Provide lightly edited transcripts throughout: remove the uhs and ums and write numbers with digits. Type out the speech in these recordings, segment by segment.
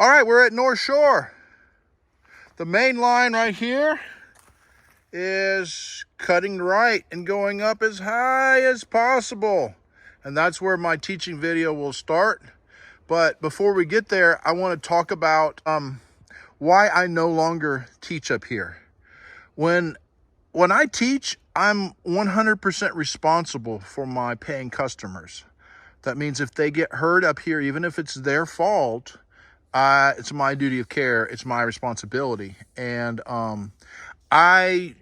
All right, we're at North Shore. The main line right here is cutting right and going up as high as possible. And that's where my teaching video will start. But before we get there, I want to talk about why I no longer teach up here. When I teach, I'm 100% responsible for my paying customers. That means if they get hurt up here, even if it's their fault, it's my duty of care. It's my responsibility. And I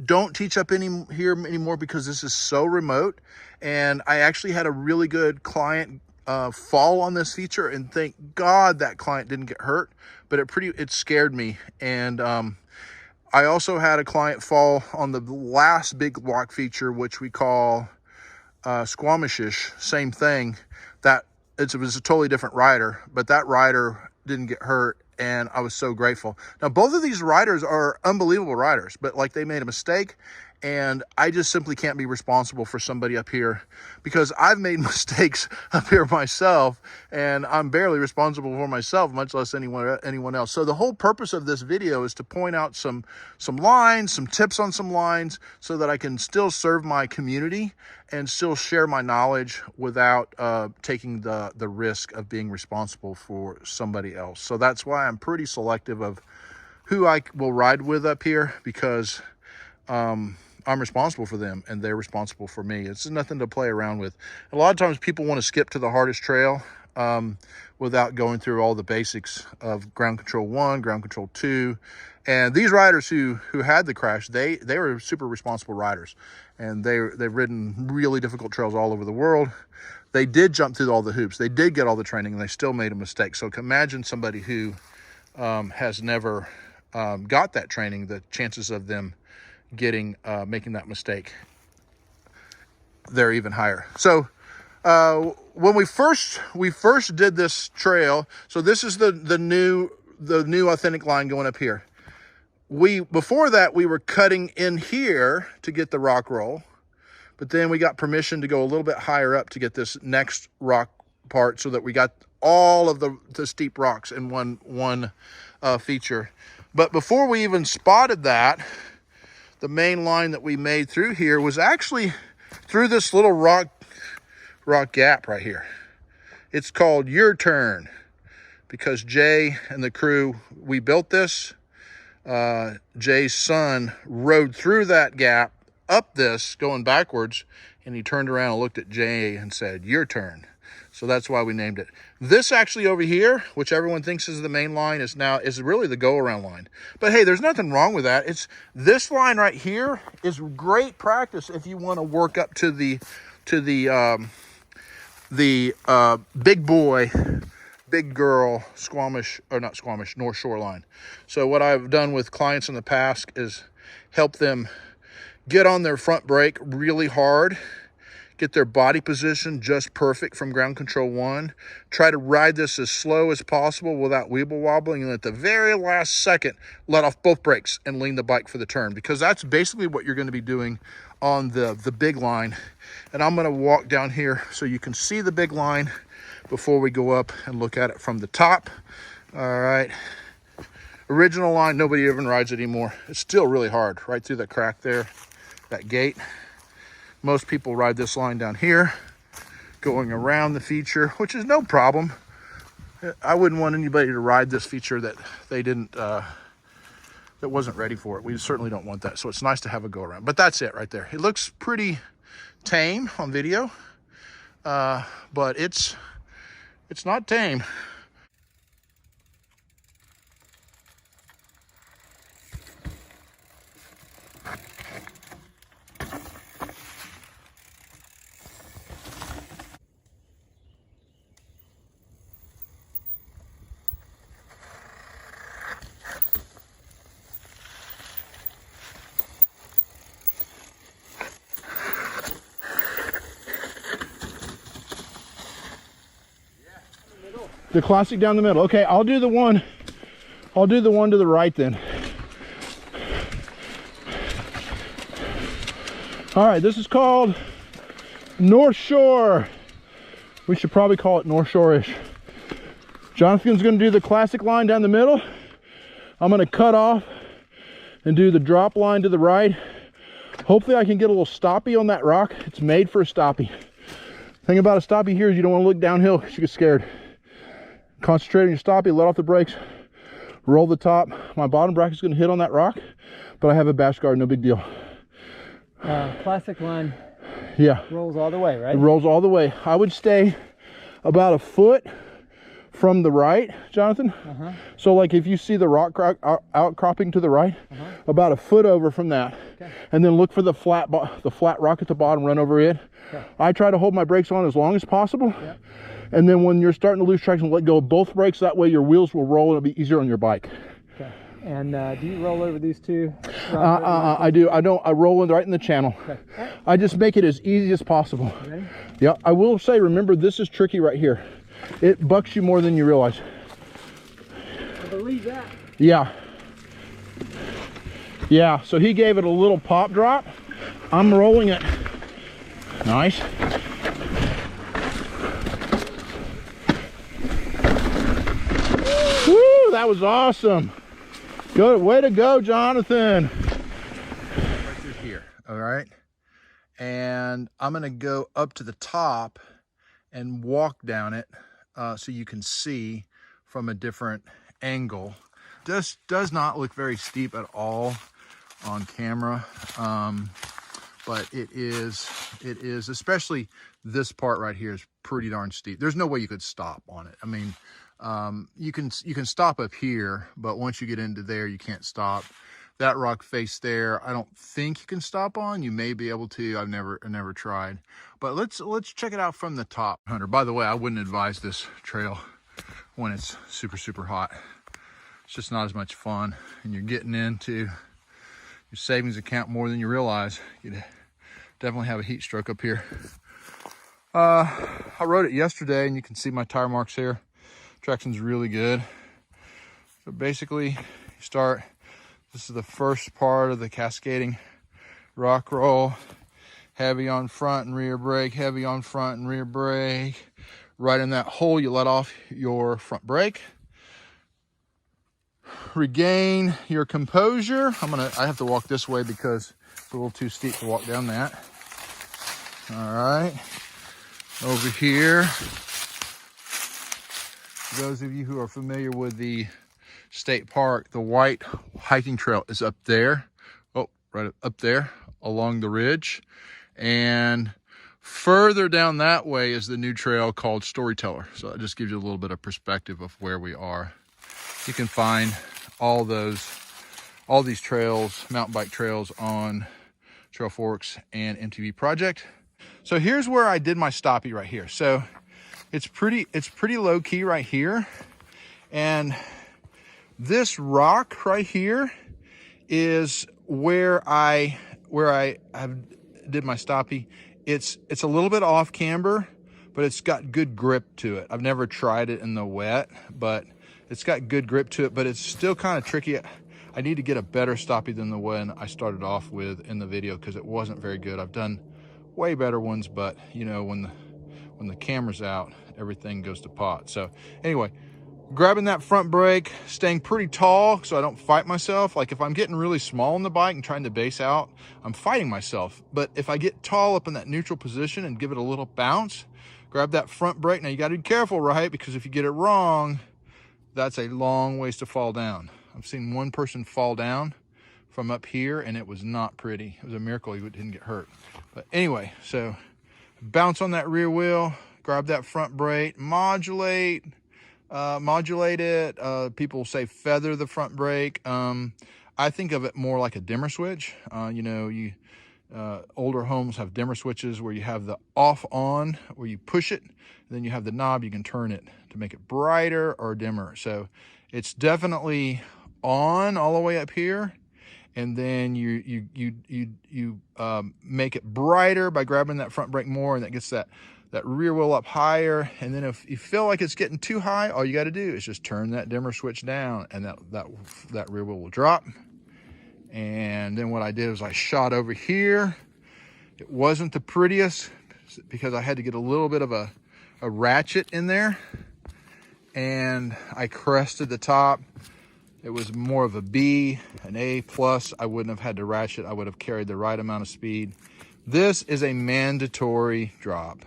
don't teach up here anymore because this is so remote. And I actually had a really good client fall on this feature, and thank God that client didn't get hurt, but it scared me. And I also had a client fall on the last big lock feature, which we call Squamishish. Same thing. It was a totally different rider, but that rider didn't get hurt, and I was so grateful. Now, both of these riders are unbelievable riders, but like they made a mistake, and I just simply can't be responsible for somebody up here because I've made mistakes up here myself, and I'm barely responsible for myself, much less anyone else. So the whole purpose of this video is to point out some lines, some tips on some lines, so that I can still serve my community and still share my knowledge without taking the risk of being responsible for somebody else. So that's why I'm pretty selective of who I will ride with up here, because I'm responsible for them and they're responsible for me. It's nothing to play around with. A lot of times people want to skip to the hardest trail without going through all the basics of ground control 1, ground control 2. And these riders who had the crash, they were super responsible riders, and they've ridden really difficult trails all over the world. They did jump through all the hoops. They did get all the training, and they still made a mistake. So imagine somebody who has never got that training, the chances of them making that mistake, they're even higher. So when we first did this trail, so this is the new authentic line going up here. Before that we were cutting in here to get the rock roll, but then we got permission to go a little bit higher up to get this next rock part, so that we got all of the steep rocks in one feature. But before we even spotted that, the main line that we made through here was actually through this little rock gap right here. It's called Your Turn because Jay and the crew, we built this. Jay's son rode through that gap up this going backwards, and he turned around and looked at Jay and said, "Your turn." So that's why we named it. This actually over here, which everyone thinks is the main line, is really the go-around line. But hey, there's nothing wrong with that. This line right here is great practice if you want to work up to the big boy, big girl North Shore line. So what I've done with clients in the past is help them get on their front brake really hard, get their body position just perfect from ground control 1, try to ride this as slow as possible without weeble wobbling, and at the very last second, let off both brakes and lean the bike for the turn, because that's basically what you're going to be doing on the big line. And I'm going to walk down here so you can see the big line before we go up and look at it from the top. All right. Original line, nobody even rides it anymore. It's still really hard, right through that crack there, that gate. Most people ride this line down here, going around the feature, which is no problem. I wouldn't want anybody to ride this feature that they didn't, that wasn't ready for it. We certainly don't want that. So it's nice to have a go around. But that's it right there. It looks pretty tame on video, but it's not tame. The classic down the middle. Okay, I'll do the one to the right then. All right, this is called North Shore. We should probably call it North Shore-ish. Jonathan's gonna do the classic line down the middle. I'm gonna cut off and do the drop line to the right. Hopefully I can get a little stoppie on that rock. It's made for a stoppie. Thing about a stoppie here is you don't want to look downhill because you get scared. Concentrate on your stoppie, let off the brakes, roll the top. My bottom bracket's gonna hit on that rock, but I have a bash guard, no big deal. Classic line. Yeah. Rolls all the way, right? It rolls all the way. I would stay about a foot from the right, Jonathan. So like if you see the rock outcropping to the right, about a foot over from that, and then look for the flat rock at the bottom, run over it. I try to hold my brakes on as long as possible, and then when you're starting to lose traction, let go of both brakes. That way your wheels will roll and it'll be easier on your bike. And do you roll over these two? I do. I don't. I roll right in the channel. I just make it as easy as possible. Ready? Yeah. I will say, remember, this is tricky right here. It bucks you more than you realize. I believe that. Yeah. Yeah. So he gave it a little pop drop. I'm rolling it. Nice. Woo! That was awesome. Good way to go, Jonathan. Right through here, all right? And I'm gonna go up to the top and walk down it so you can see from a different angle. This does not look very steep at all on camera, but it is, especially this part right here is pretty darn steep. There's no way you could stop on it. I mean, you can stop up here, but once you get into there, you can't stop. That rock face there, I don't think you can stop on. You may be able to. I've never tried. But let's check it out from the top. Hunter, by the way, I wouldn't advise this trail when it's super hot. It's just not as much fun, and you're getting into your savings account more than you realize. You'd definitely have a heat stroke up here. I rode it yesterday, and you can see my tire marks here. Traction's really good. So basically, you start, this is the first part of the cascading rock roll. Heavy on front and rear brake, heavy on front and rear brake. Right in that hole, you let off your front brake. Regain your composure. I have to walk this way because it's a little too steep to walk down that. All right, over here. For those of you who are familiar with the state park, the white hiking trail is up there. Oh, right up there along the ridge. And further down that way is the new trail called Storyteller. So that just gives you a little bit of perspective of where we are. You can find all these trails, mountain bike trails, on Trail Forks and MTB Project. So here's where I did my stoppie right here. So it's pretty low key right here. And this rock right here is where I did my stoppie. It's a little bit off camber, but it's got good grip to it. I've never tried it in the wet, but it's got good grip to it, but it's still kind of tricky. I need to get a better stoppie than the one I started off with in the video because it wasn't very good. I've done way better ones, but you know, when the camera's out, everything goes to pot. So anyway, grabbing that front brake, staying pretty tall so I don't fight myself. Like if I'm getting really small on the bike and trying to base out, I'm fighting myself. But if I get tall up in that neutral position and give it a little bounce, grab that front brake. Now you gotta be careful, right? Because if you get it wrong, that's a long ways to fall down. I've seen one person fall down from up here and it was not pretty. It was a miracle he didn't get hurt. But anyway, so bounce on that rear wheel, grab that front brake, modulate it. People say feather the front brake. I think of it more like a dimmer switch. You know, older homes have dimmer switches where you have the off on, where you push it, and then you have the knob, you can turn it to make it brighter or dimmer. So it's definitely on all the way up here, and then you make it brighter by grabbing that front brake more, and that gets that rear wheel up higher. And then if you feel like it's getting too high, all you got to do is just turn that dimmer switch down, and that rear wheel will drop. And then what I did was I shot over here. It wasn't the prettiest because I had to get a little bit of a ratchet in there. and I crested the top. It was more of a B, an A plus. I wouldn't have had to ratchet. I would have carried the right amount of speed. This is a mandatory drop.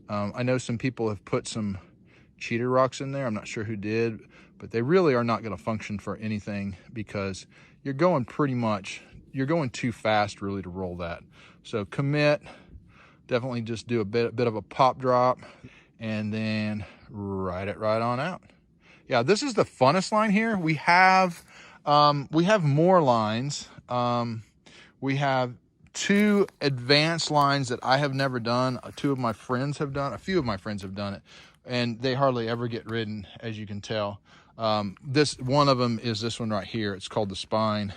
I know some people have put some cheater rocks in there. I'm not sure who did, but they really are not going to function for anything because you're going too fast really to roll that. So commit, definitely just do a bit of a pop drop and then ride it right on out. Yeah, this is the funnest line here. We have more lines. We have 2 advanced lines that I have never done. 2 of my friends have done. A few of my friends have done it, and they hardly ever get ridden, as you can tell. This one of them is this one right here. It's called the spine.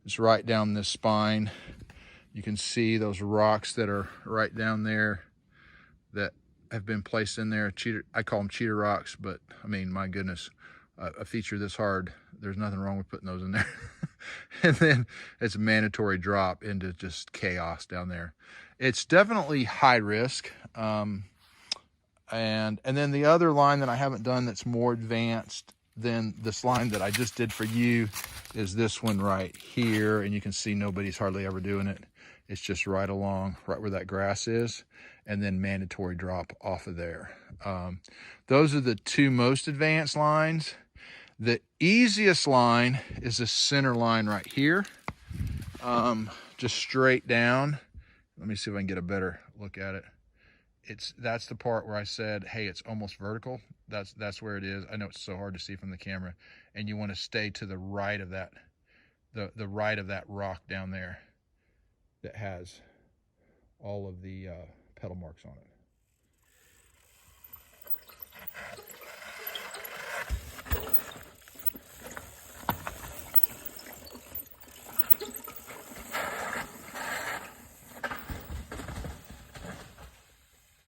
It's right down this spine. You can see those rocks that are right down there that have been placed in there. I call them cheater rocks, but I mean, my goodness, a feature this hard, there's nothing wrong with putting those in there. And then it's a mandatory drop into just chaos down there. It's definitely high risk. And then the other line that I haven't done that's more advanced than this line that I just did for you is this one right here. And you can see nobody's hardly ever doing it. It's just right along, right where that grass is, and then mandatory drop off of there. Those are the 2 most advanced lines. The easiest line is the center line right here, just straight down. Let me see if I can get a better look at it. That's the part where I said, hey, it's almost vertical. That's where it is. I know it's so hard to see from the camera, and you want to stay to the right of that, the right of that rock down there that has all of the pedal marks on it.